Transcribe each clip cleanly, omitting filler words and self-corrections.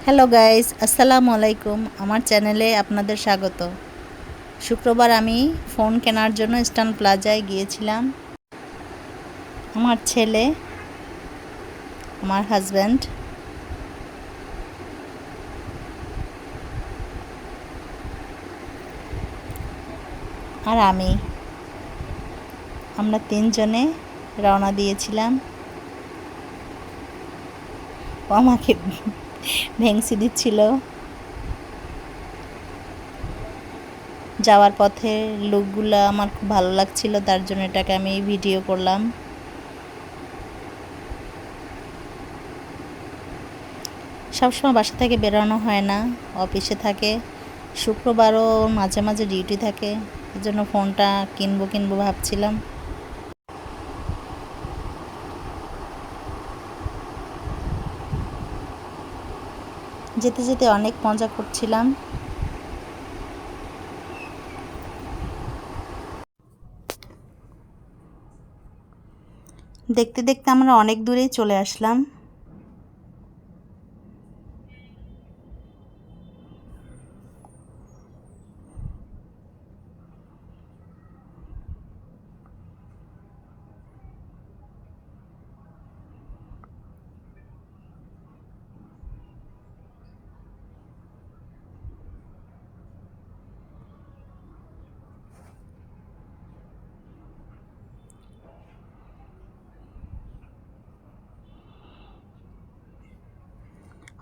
Hello guys, আসসালামু আলাইকুম। আমার চ্যানেলে আপনাদের স্বাগত। শুক্রবার আমি ফোন কেনার জন্য ইস্টার্ন প্লাজায় গিয়েছিলাম। আমার ছেলে, আমার হাজব্যান্ড আর আমরা তিনজনে রওনা দিয়েছিলাম। ও আমাকে ভেংসি দিচ্ছিল। যাওয়ার পথে লুকগুলো আমার খুব ভালো লাগছিল, তার জন্য এটাকে আমি ভিডিও করলাম। সবসময় বাসা থেকে বেরোনো হয় না, অফিসে থাকে। শুক্রবারও মাঝে মাঝে ডিউটি থাকে, এজন্য ফোনটা কিনবো ভাবছিলাম। যেতে যেতে অনেক মজা করছিলাম। দেখতে দেখতে আমরা অনেক দূরেই চলে আসলাম।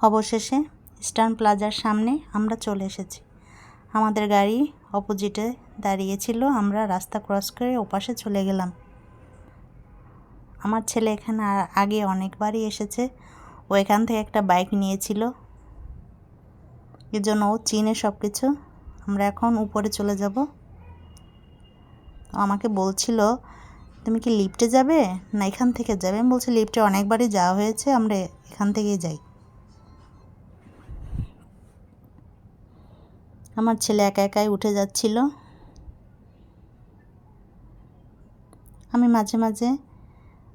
অবশেষে ইস্টার্ন প্লাজার সামনে আমরা চলে এসেছি। আমাদের গাড়ি অপোজিটে দাঁড়িয়েছিল, আমরা রাস্তা ক্রস করে ওপাশে চলে গেলাম। আমার ছেলে এখানে আগে অনেকবারই এসেছে। ও এখান থেকে একটা বাইক নিয়েছিল, এজন্য ও চিনে সব কিছু। আমরা এখন উপরে চলে যাব। আমাকে বলছিল, তুমি কি লিফটে যাবে না এখান থেকে যাবে? আমি বলছি লিফটে অনেকবারই যাওয়া হয়েছে, আমরা এখান থেকেই যাই। আমার ছেলে একা একাই উঠে যাচ্ছিল। আমি মাঝে মাঝে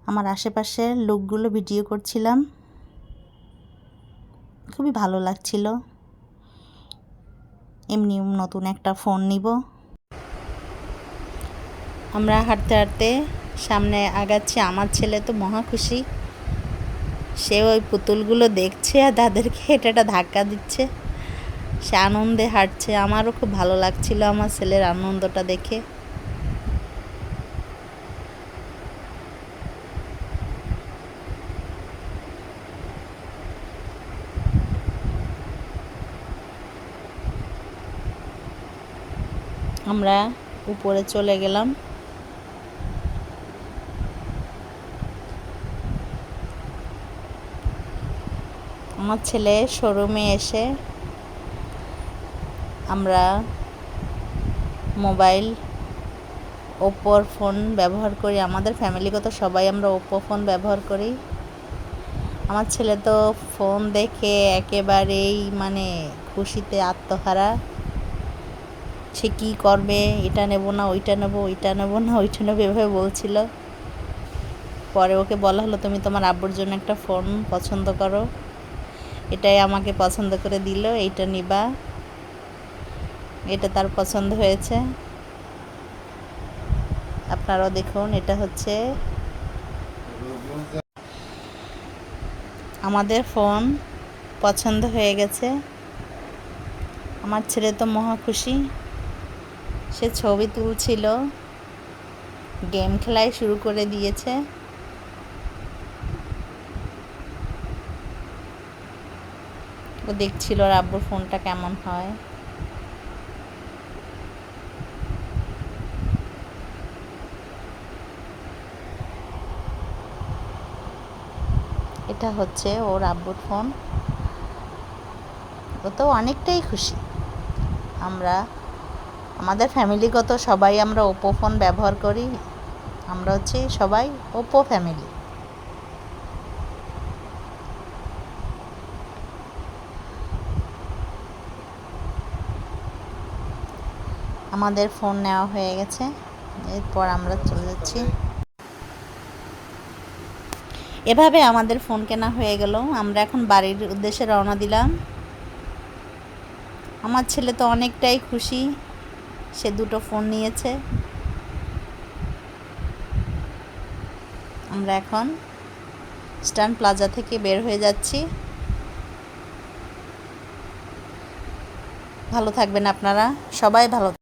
আমার আশেপাশের লোকগুলো ভিডিও করছিলাম। খুবই ভালো লাগছিল। এমনি নতুন একটা ফোন নিব। আমরা হাঁটতে হাঁটতে সামনে আগাচ্ছি। আমার ছেলে তো মহা খুশি। সে ওই পুতুলগুলো দেখছে আর তাদেরকে এটা ধাক্কা দিচ্ছে। সে আনন্দে হাঁটছে। আমারও খুব ভালো লাগছিল আমার ছেলের আনন্দটা দেখে। আমরা উপরে চলে গেলাম। আমার ছেলে শোরুমে এসে আমরা মোবাইল ওপ্পোর ফোন ব্যবহার করি। আমাদের ফ্যামিলিগত সবাই আমরা ওপ্পো ফোন ব্যবহার করি। আমার ছেলে তো ফোন দেখে একেবারেই খুশিতে আত্মহারা। সে কী করবে, এটা নেব না ওইটা নেব, ওইটা নেব না ওইটা নেব এভাবে বলছিল। পরে ওকে বলা হলো, তুমি তোমার আব্বুর জন্য একটা ফোন পছন্দ করো। এটাই আমাকে পছন্দ করে দিল, এইটা নিবা। এটা তার পছন্দ হয়েছে। আপনারাও দেখুন, এটা হচ্ছে আমাদের ফোন পছন্দ হয়ে গেছে। আমার ছেলে তো মহা খুশি। সে ছবি তুলছিল, গেম খেলাই শুরু করে দিয়েছে। ও দেখছিল ওর আব্বুর ফোনটা কেমন হয়। এটা হচ্ছে ওর আব্বুর ফোন। ও তো অনেকটাই খুশি। আমরা আমাদের ফ্যামিলিগত সবাই আমরা ওপ্পো ফোন ব্যবহার করি। আমরা হচ্ছে সবাই ওপ্পো ফ্যামিলি। আমাদের ফোন নেওয়া হয়ে গেছে, এরপর আমরা চলে যাচ্ছি। এভাবে আমাদের ফোন কেনা হয়ে গেল। আমরা এখন বাড়ির উদ্দেশ্যে রওনা দিলাম। আমার ছেলে তো অনেকটাই খুশি, সে 2টো ফোন নিয়েছে। আমরা এখন স্টান প্লাজা থেকে বের হয়ে যাচ্ছি। ভালো থাকবেন আপনারা, সবাই ভালো।